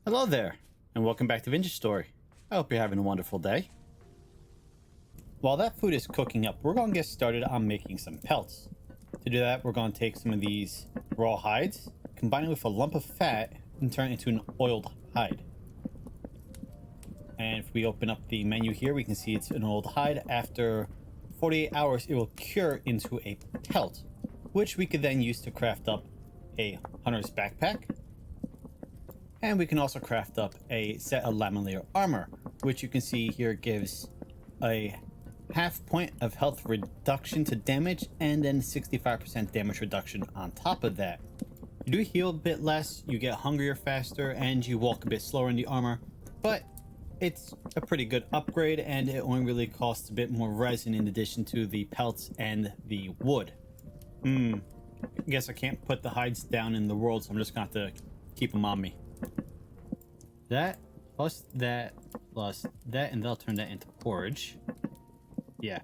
Hello there, and welcome back to Vintage Story. I hope you're having a wonderful day. While that food is cooking up, we're going to get started on making some pelts. To do that, we're going to take some of these raw hides, combine it with a lump of fat, and turn it into an oiled hide. And if we open up the menu here, we can see it's an oiled hide. After 48 hours, it will cure into a pelt, which we could then use to craft up a hunter's backpack. And we can also craft up a set of Lamellar armor, which you can see here gives a half point of health reduction to damage and then 65% damage reduction on top of that. You do heal a bit less, you get hungrier faster, and you walk a bit slower in the armor, but it's a pretty good upgrade, and it only really costs a bit more resin in addition to the pelts and the wood. I guess I can't put the hides down in the world, so I'm just going to have to keep them on me. That, and they'll turn that into porridge. Yeah.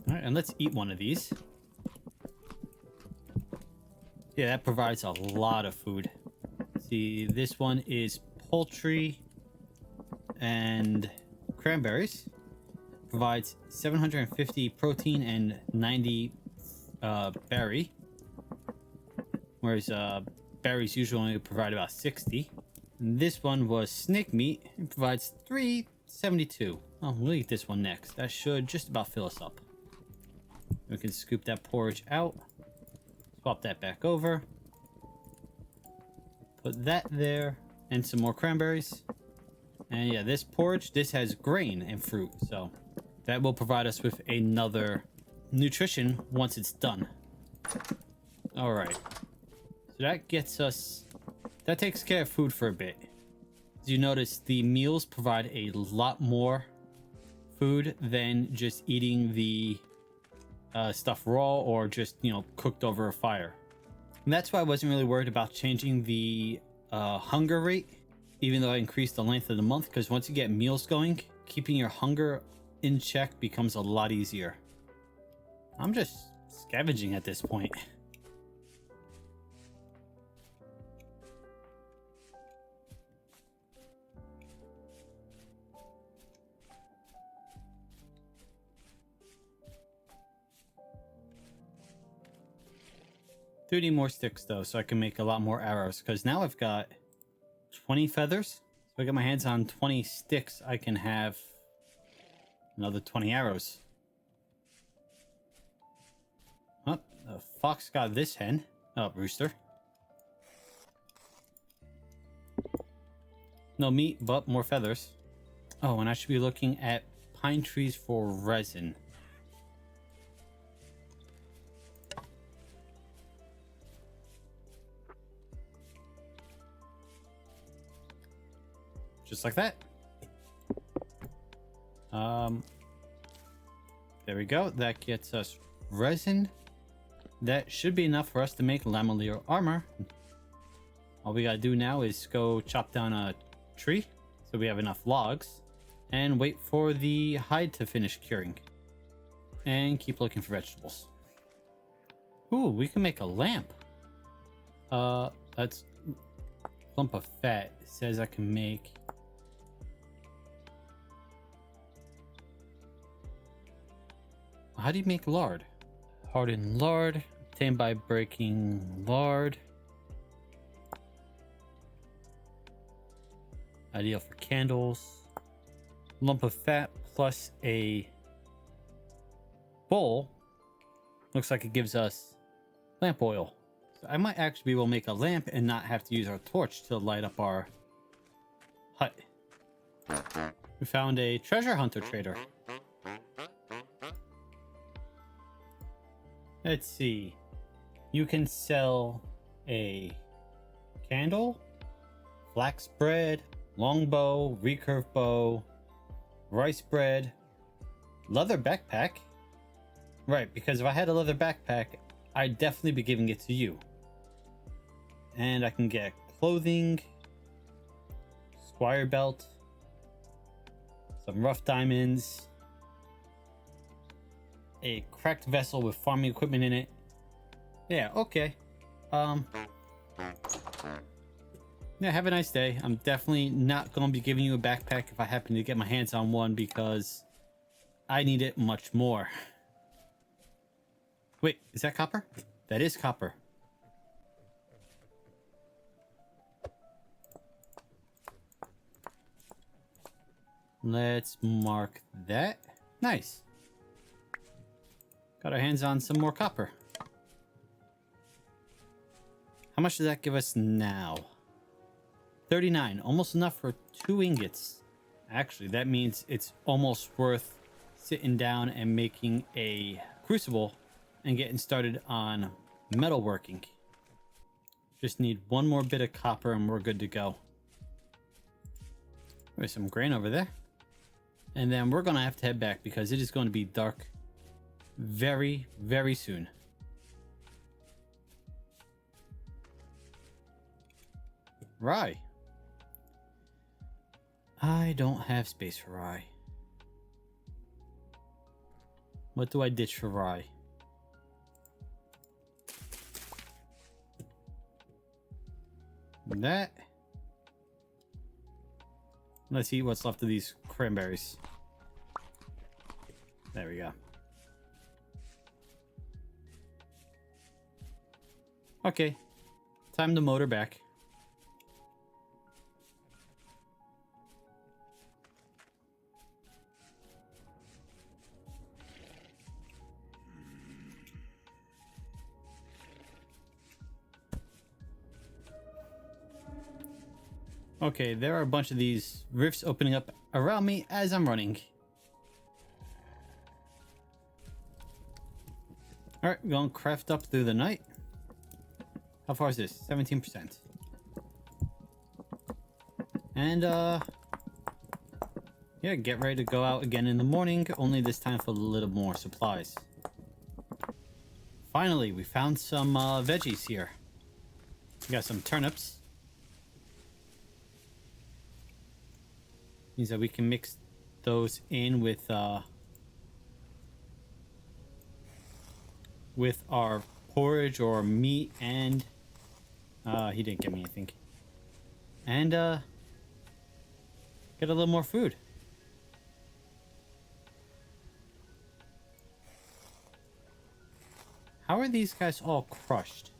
Alright, and let's eat one of these. Yeah, that provides a lot of food. See, this one is poultry and cranberries. Provides 750 protein and 90 berry. Whereas berries usually only provide about 60. And this one was snake meat. It provides 372. Oh, we'll eat this one next. That should just about fill us up. We can scoop that porridge out. Swap that back over. Put that there. And some more cranberries. And yeah, this porridge, this has grain and fruit. So that will provide us with another nutrition once it's done. Alright. So that gets us... That takes care of food for a bit. As you notice, the meals provide a lot more food than just eating the stuff raw or just, cooked over a fire. And that's why I wasn't really worried about changing the hunger rate, even though I increased the length of the month, because once you get meals going, keeping your hunger in check becomes a lot easier. I'm just scavenging at this point. Do need more sticks though, so I can make a lot more arrows, because now I've got 20 feathers. So if I get my hands on 20 sticks, I can have another 20 arrows. Oh, the fox got this hen. Oh, rooster. No meat, but more feathers. Oh, and I should be looking at pine trees for resin. Just like that. There we go. That gets us resin. That should be enough for us to make Lamellar armor. All we gotta do now is go chop down a tree so we have enough logs and wait for the hide to finish curing. And keep looking for vegetables. Ooh, we can make a lamp. That's lump of fat. It says I can make... How do you make lard? Hardened lard, obtained by breaking lard. Ideal for candles. Lump of fat plus a bowl. Looks like it gives us lamp oil. So I might actually be able to make a lamp and not have to use our torch to light up our hut. We found a treasure hunter trader. Let's see. You can sell a candle, flax bread, longbow, recurve bow, rice bread, leather backpack. Right, because if I had a leather backpack, I'd definitely be giving it to you. And I can get clothing, squire belt, some rough diamonds, a cracked vessel with farming equipment in it. Yeah, okay. Yeah, have a nice day. I'm definitely not going to be giving you a backpack if I happen to get my hands on one because I need it much more. Wait, is that copper? That is copper. Let's mark that. Nice. Got our hands on some more copper. How much does that give us now? 39, almost enough for 2 ingots. Actually, that means it's almost worth sitting down and making a crucible and getting started on metalworking. Just need one more bit of copper and we're good to go. There's some grain over there. And then we're going to have to head back because it is going to be dark very, very soon. Rye. I don't have space for rye. What do I ditch for rye? That. Let's see what's left of these cranberries. There we go. Okay. Time to motor back. Okay, there are a bunch of these rifts opening up around me as I'm running. Alright, we're going to craft up through the night. How far is this? 17%. And, yeah, get ready to go out again in the morning, only this time for a little more supplies. Finally, we found some veggies here. We got some turnips. Means that we can mix those in with our porridge or meat and he didn't get me anything. And get a little more food. How are these guys all crushed?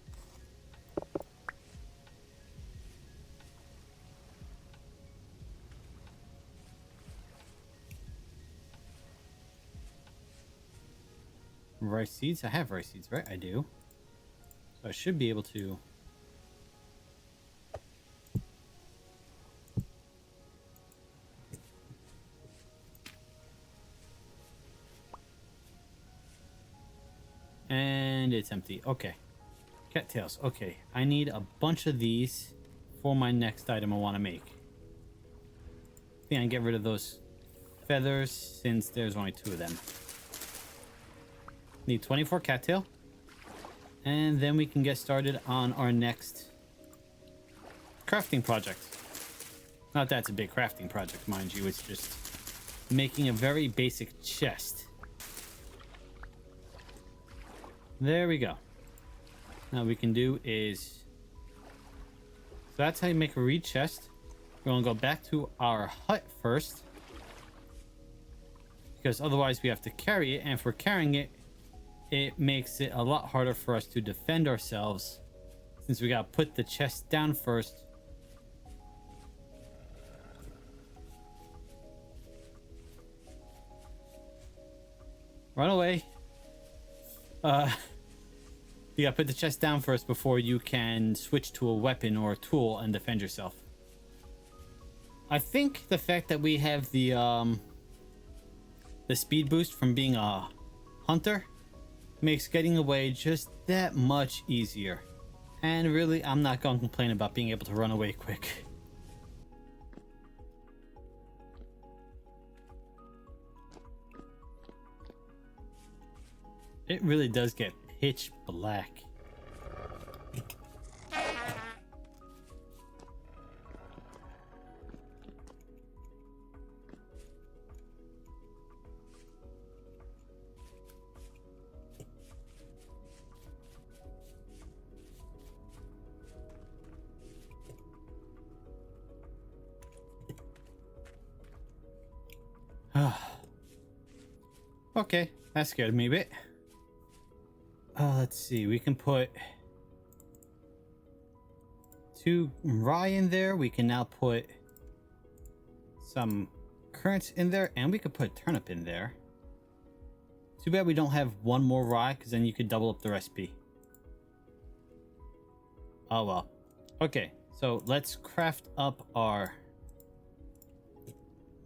Rice seeds? I have rice seeds, right? I do. So I should be able to... And it's empty. Okay. Cattails. Okay. I need a bunch of these for my next item I want to make. I think I can get rid of those feathers since there's only 2 of them. Need 24 cattail. And then we can get started on our next crafting project. Not that it's a big crafting project, mind you. It's just making a very basic chest. There we go. Now what we can do is... So that's how you make a reed chest. We're going to go back to our hut first. Because otherwise we have to carry it. And if we're carrying it, it makes it a lot harder for us to defend ourselves. Since we got to put the chest down first. Run away. You gotta put the chest down first before you can switch to a weapon or a tool and defend yourself. I think the fact that we have the speed boost from being a hunter makes getting away just that much easier. And really, I'm not gonna complain about being able to run away quick. It really does get pitch black. Okay, that scared me a bit. Let's see. We can put 2 rye in there. We can now put some currants in there, and we could put turnip in there. Too bad we don't have 1 more rye, because then you could double up the recipe. Oh well. Okay, so let's craft up our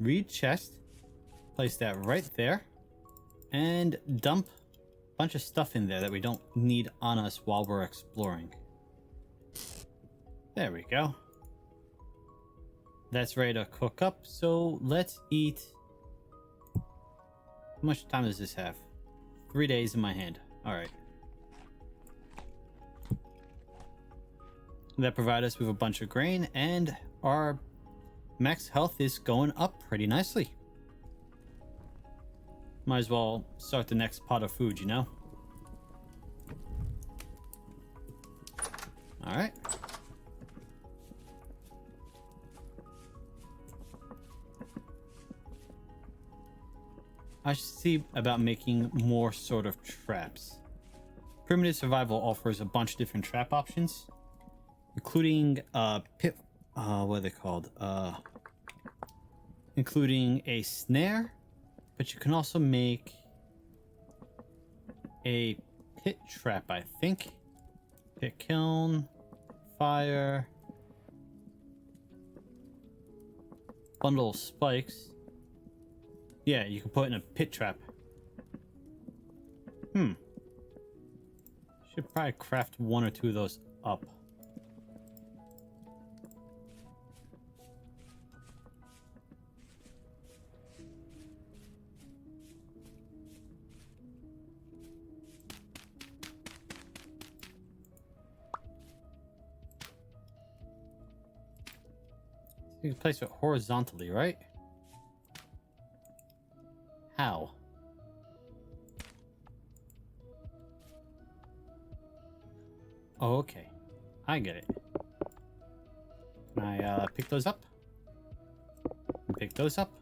reed chest. Place that right there. And dump a bunch of stuff in there that we don't need on us while we're exploring. There we go. That's ready to cook up, so let's eat. How much time does this have? 3 days in my hand. Alright. That provides us with a bunch of grain, and our max health is going up pretty nicely. Might as well start the next pot of food, you know? Alright. I should see about making more sort of traps. Primitive Survival offers a bunch of different trap options, including what are they called? Including a snare, but you can also make a pit trap, I think. Pit kiln, fire, bundle of spikes. Yeah, you can put in a pit trap. Should probably craft 1 or 2 of those up. You can place it horizontally, right? How? Oh, okay. I get it. Can I pick those up? Pick those up.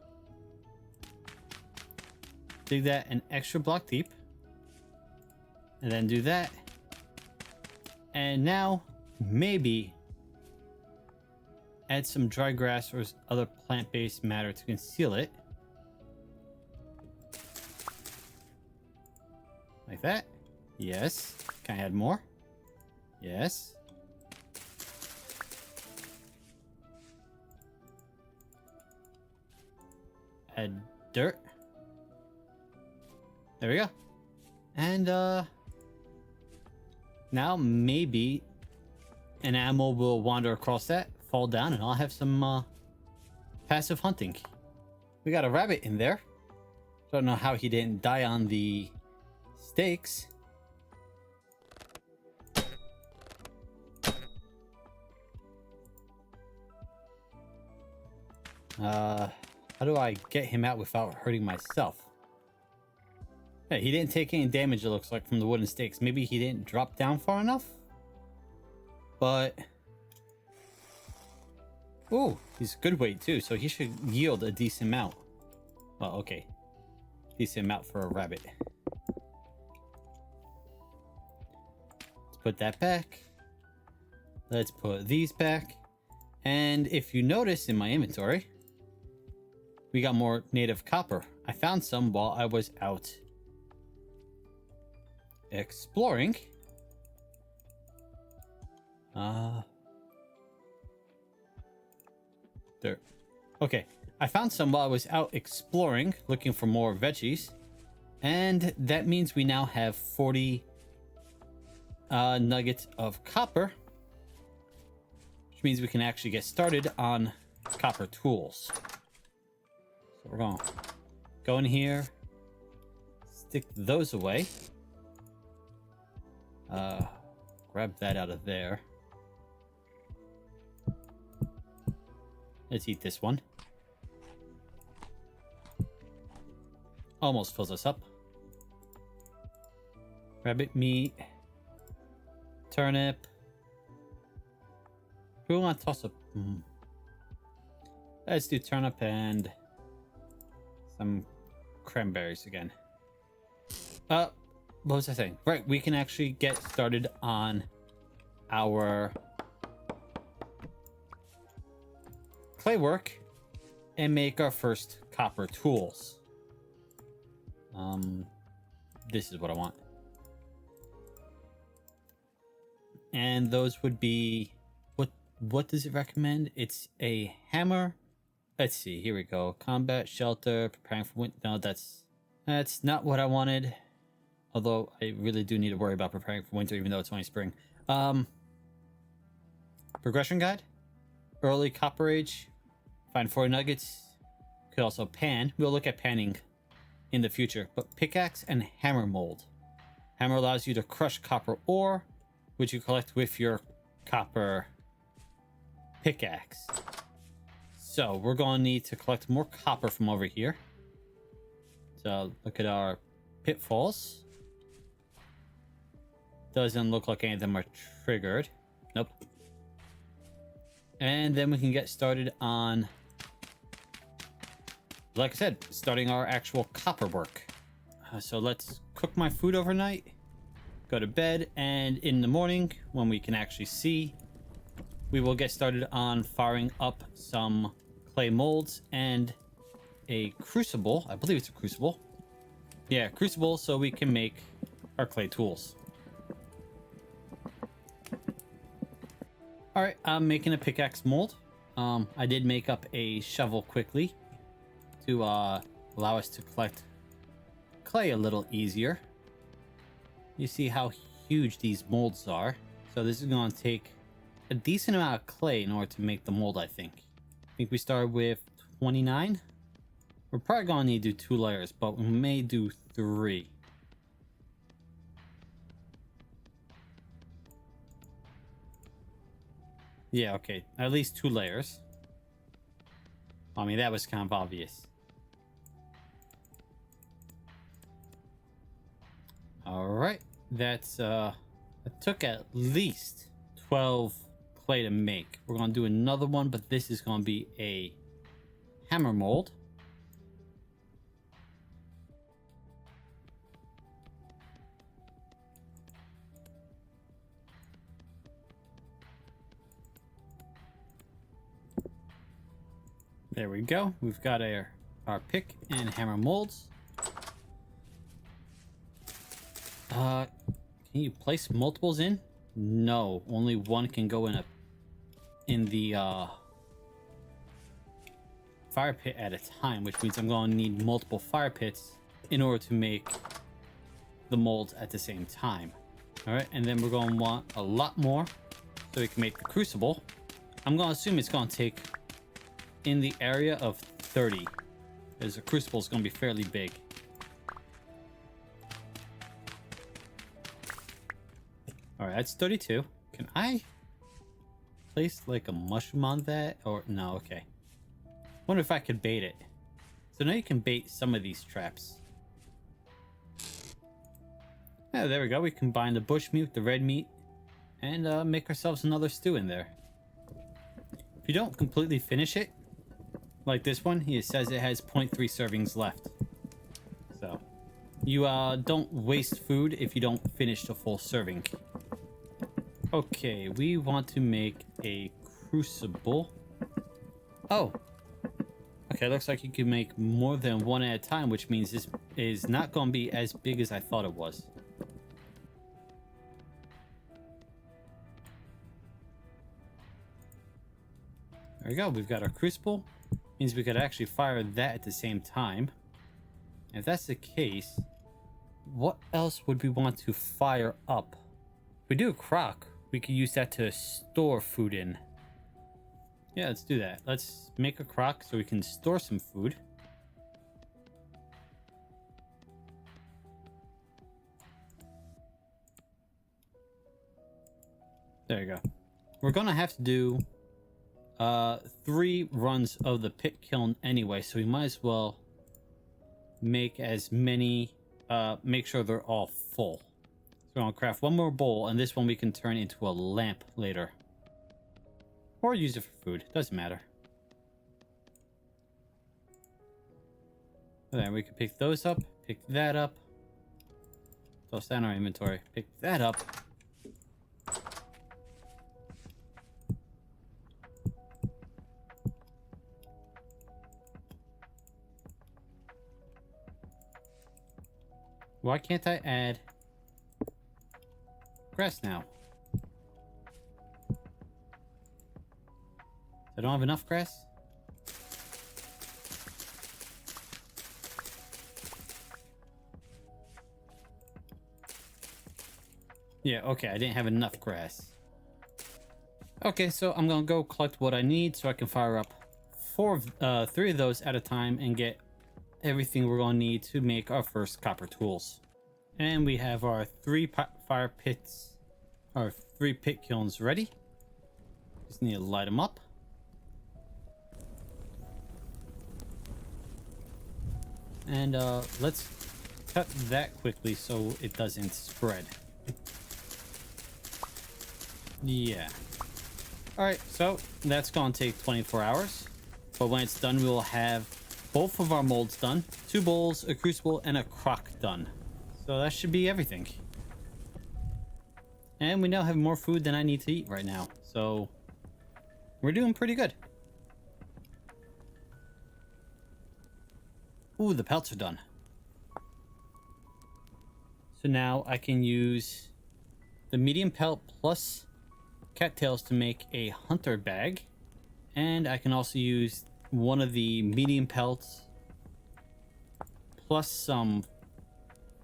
Dig that an extra block deep. And then do that. And now, maybe add some dry grass or other plant-based matter to conceal it. Like that. Yes. Can I add more? Yes. Add dirt. There we go. And now maybe an animal will wander across that, fall down, and I'll have some passive hunting. We got a rabbit in there. Don't know how he didn't die on the stakes. How do I get him out without hurting myself? Hey, he didn't take any damage, it looks like, from the wooden stakes. Maybe he didn't drop down far enough? But... ooh, he's good weight too, so he should yield a decent amount. Well, okay. Decent amount for a rabbit. Let's put that back. Let's put these back. And if you notice in my inventory, we got more native copper. I found some while I was out exploring. There. Okay, I found some while I was out exploring, looking for more veggies. And that means we now have 40 nuggets of copper. Which means we can actually get started on copper tools. So we're gonna go in here, stick those away. Grab that out of there. Let's eat this one. Almost fills us up. Rabbit meat. Turnip. We want to toss up. Let's do turnip and some cranberries again. What was I saying? Right, we can actually get started on our clay work and make our first copper tools. This is what I want. And those would be, what does it recommend? It's a hammer. Let's see, here we go. Combat, shelter, preparing for winter. No, that's not what I wanted. Although I really do need to worry about preparing for winter, even though it's only spring. Progression guide, early copper age, find 4 nuggets. Could also pan. We'll look at panning in the future. But pickaxe and hammer mold. Hammer allows you to crush copper ore, which you collect with your copper pickaxe. So we're going to need to collect more copper from over here. So look at our pitfalls. Doesn't look like any of them are triggered. Nope. And then we can get started on, like I said, starting our actual copper work. So let's cook my food overnight, go to bed, and in the morning, when we can actually see, we will get started on firing up some clay molds and a crucible. I believe it's a crucible. Yeah, crucible, so we can make our clay tools. All right, I'm making a pickaxe mold. I did make up a shovel quickly to allow us to collect clay a little easier. You see how huge these molds are. So this is going to take a decent amount of clay in order to make the mold, I think. I think we start with 29. We're probably going to need to do 2 layers, but we may do 3. Yeah, okay. At least 2 layers. I mean, that was kind of obvious. Alright. That's, it took at least 12 clay to make. We're going to do another one, but this is going to be a hammer mold. There we go. We've got our pick and hammer molds. Can you place multiples in? No, only one can go in the fire pit at a time, which means I'm going to need multiple fire pits in order to make the molds at the same time. All right, and then we're going to want a lot more so we can make the crucible. I'm going to assume it's going to take in the area of 30, because the crucible is going to be fairly big. All right, that's 32. Can I place like a mushroom on that? Or no, okay. Wonder if I could bait it. So now you can bait some of these traps. Yeah, there we go. We combine the bush meat with the red meat and make ourselves another stew in there. If you don't completely finish it, like this one, it says it has 0.3 servings left. So you don't waste food if you don't finish the full serving. Okay, we want to make a crucible. Oh, okay, looks like you can make more than one at a time, which means this is not going to be as big as I thought it was. There we go, we've got our crucible. Means we could actually fire that at the same time. If that's the case, what else would we want to fire up? If we do a crock, we could use that to store food in. Yeah, let's do that. Let's make a crock so we can store some food. There you go. We're gonna have to do 3 runs of the pit kiln anyway, so we might as well make as many, make sure they're all full. So I'll craft 1 more bowl, and this one we can turn into a lamp later. Or use it for food, doesn't matter. Then we can pick those up, pick that up. Toss that in our inventory. Pick that up. Why can't I add grass now? I don't have enough grass? Yeah, okay, I didn't have enough grass. Okay, so I'm gonna go collect what I need so I can fire up three of those at a time and get everything we're gonna need to make our first copper tools. And we have our fire pits, our 3 pit kilns ready. Just need to light them up. And let's cut that quickly so it doesn't spread. Yeah. Alright, so that's gonna take 24 hours. But when it's done, we will have both of our molds done, 2 bowls, a crucible, and a crock done. So that should be everything. And we now have more food than I need to eat right now. So we're doing pretty good. Ooh, the pelts are done. So now I can use the medium pelt plus cattails to make a hunter bag. And I can also use one of the medium pelts plus some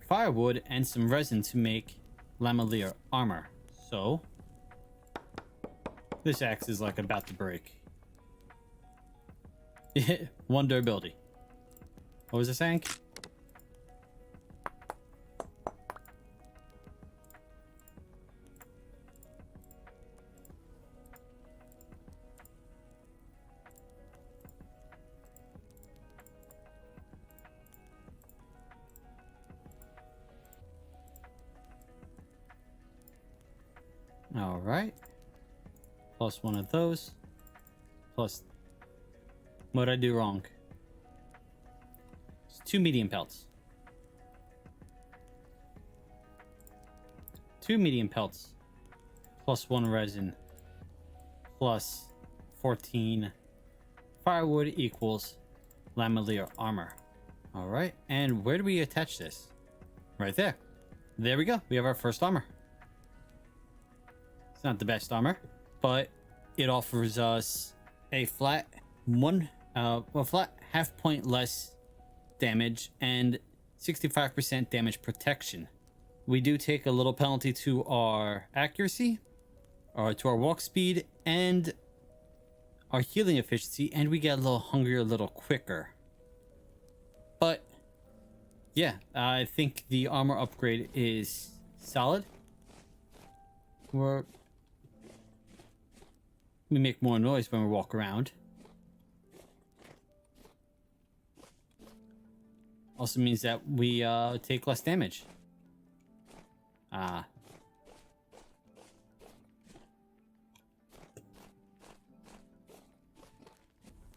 firewood and some resin to make Lamellar armor. So this axe is like about to break. 1 durability. What was I saying? All right. Plus 1 of those. Plus. What'd I do wrong? 2 medium pelts. 2 medium pelts. Plus 1 resin. Plus 14 firewood equals Lamellar armor. All right. And where do we attach this? Right there. There we go. We have our first armor. It's not the best armor, but it offers us a flat flat half point less damage and 65% damage protection. We do take a little penalty to our accuracy, or to our walk speed, and our healing efficiency, and we get a little hungrier a little quicker. But yeah, I think the armor upgrade is solid. We make more noise when we walk around. Also means that we take less damage.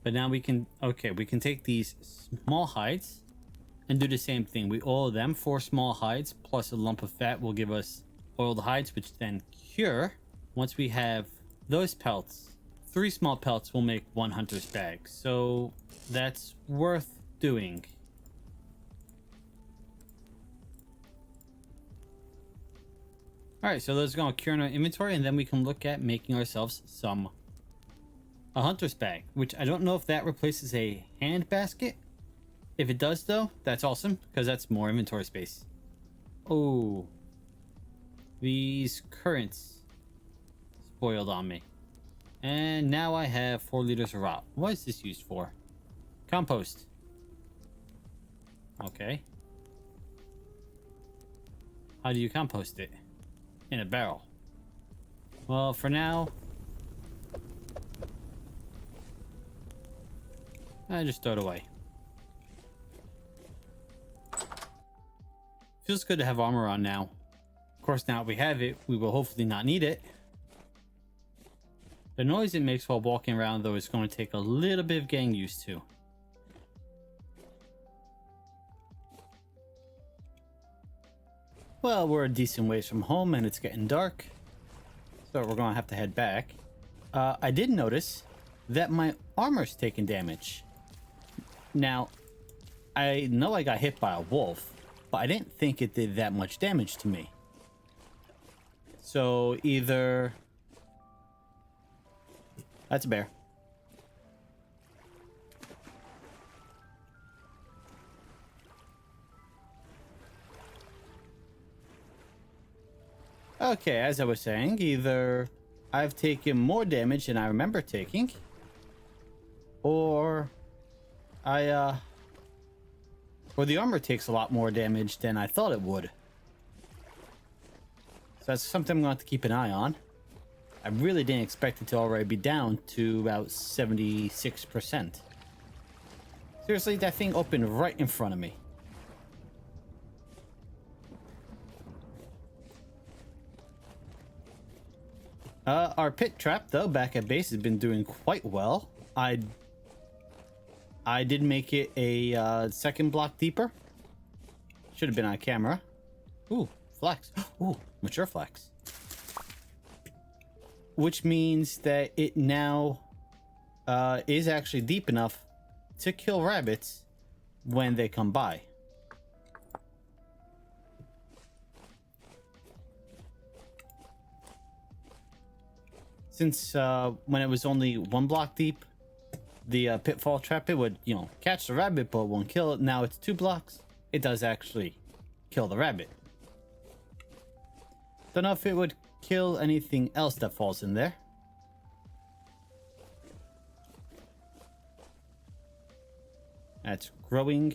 But now we can take these small hides and do the same thing. We oil them. 4 small hides plus a lump of fat will give us oiled hides, which then cure. Once we have those pelts, 3 small pelts will make 1 hunter's bag. So that's worth doing. Alright, so those are going to cure in our inventory, and then we can look at making ourselves a hunter's bag, which I don't know if that replaces a hand basket. If it does, though, that's awesome, because that's more inventory space. Oh, these currants spoiled on me. And now I have 4 liters of rot. What is this used for? Compost. Okay. How do you compost it? In a barrel. Well, for now, I just throw it away. Feels good to have armor on now. Of course, now that we have it, we will hopefully not need it. The noise it makes while walking around, though, is going to take a little bit of getting used to. Well, we're a decent ways from home and it's getting dark, so we're gonna have to head back. I did notice that my armor's taking damage. Now, I know I got hit by a wolf, but I didn't think it did that much damage to me. So either... That's a bear. Okay, as I was saying, either I've taken more damage than I remember taking, or or the armor takes a lot more damage than I thought it would. So that's something I'm going to have to keep an eye on. I really didn't expect it to already be down to about 76%. Seriously, that thing opened right in front of me. Our pit trap, though, back at base has been doing quite well. I did make it a second block deeper. Should have been on camera. Ooh, flax. Ooh, mature flax. Which means that it now is actually deep enough to kill rabbits when they come by. Since when it was only 1 block deep, the pitfall trap, it would, you know, catch the rabbit but won't kill it. Now it's 2 blocks. It does actually kill the rabbit. Don't know if it would kill anything else that falls in there. That's growing.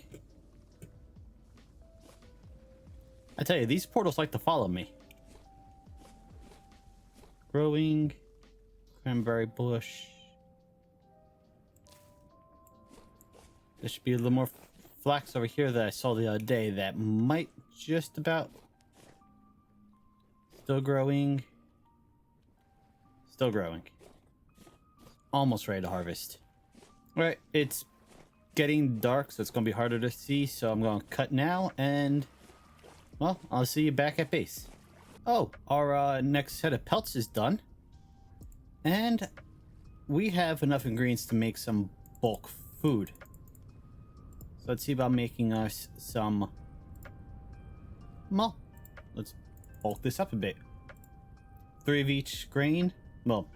I tell you, these portals like to follow me. Growing. Cranberry bush. There should be a little more flax over here that I saw the other day that might just about... Still growing. Still growing. Almost ready to harvest. Alright, it's getting dark, so it's going to be harder to see, so I'm going to cut now, and... Well, I'll see you back at base. Oh, our next set of pelts is done. And we have enough ingredients to make some bulk food. So let's see about making us some... Well, let's bulk this up a bit. 3 of each grain. Well,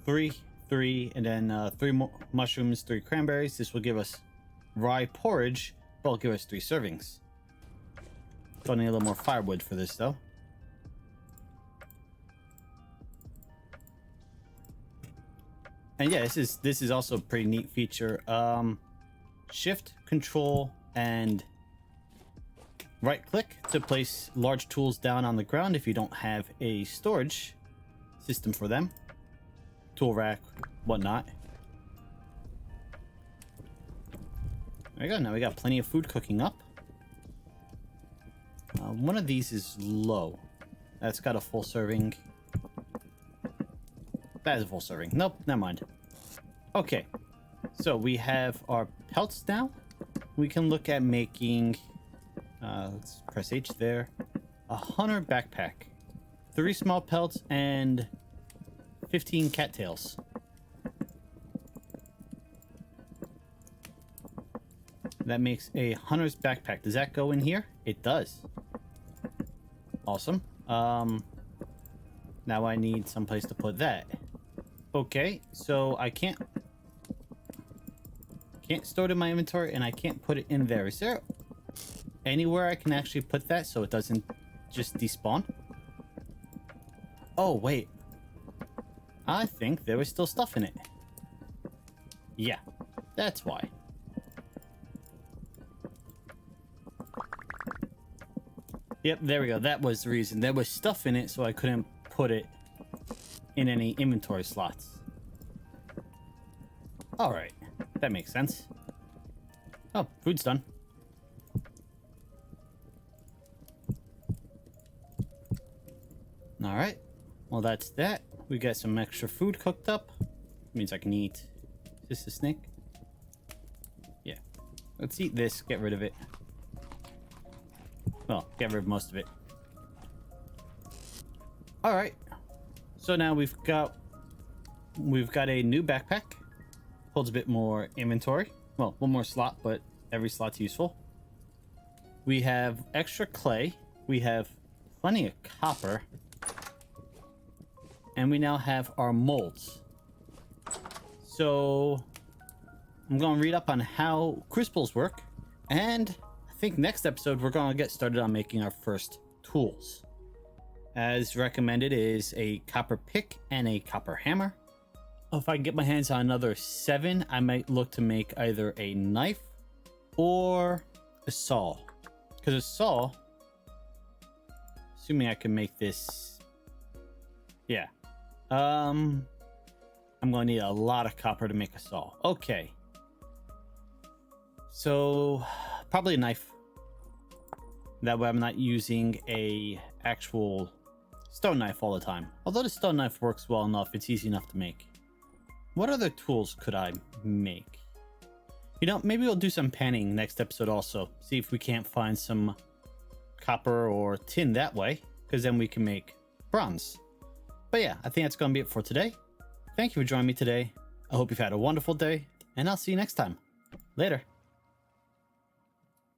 3, and then 3 mushrooms, 3 cranberries. This will give us rye porridge, but it'll give us 3 servings. Don't need a little more firewood for this, though. And yeah, this is also a pretty neat feature. Shift, Control, and right click to place large tools down on the ground if you don't have a storage system for them. Tool rack, whatnot. There we go. Now we got plenty of food cooking up. One of these is low. That's got a full serving. That is a full serving. Nope, never mind. Okay, so we have our pelts now. We can look at making, let's press H there, a hunter backpack, 3 small pelts, and 15 cattails. That makes a hunter's backpack. Does that go in here? It does. Awesome. Now I need someplace to put that. Okay, so I can't store it in my inventory, and I can't put it in there. Is there anywhere I can actually put that so it doesn't just despawn? Oh, wait. I think there was still stuff in it. Yeah, that's why. Yep, there we go. That was the reason. There was stuff in it, so I couldn't put it in any inventory slots. Alright, that makes sense. Oh, food's done. Alright, well that's that. We got some extra food cooked up. Means I can eat. Is this a snake? Yeah. Let's eat this, get rid of it. Well, get rid of most of it. All right. So now we've got a new backpack. Holds a bit more inventory. Well, one more slot, but every slot's useful. We have extra clay. We have plenty of copper. And we now have our molds. So I'm going to read up on how crucibles work. And I think next episode, we're going to get started on making our first tools. As recommended is a copper pick and a copper hammer. If I can get my hands on another 7, I might look to make either a knife or a saw. Because a saw, assuming I can make this, yeah. I'm going to need a lot of copper to make a saw. Okay. So, probably a knife. That way I'm not using a actual stone knife all the time. Although the stone knife works well enough, it's easy enough to make. What other tools could I make? You know, maybe we'll do some panning next episode also. See if we can't find some copper or tin that way, because then we can make bronze. But yeah, I think that's going to be it for today. Thank you for joining me today. I hope you've had a wonderful day, and I'll see you next time. Later.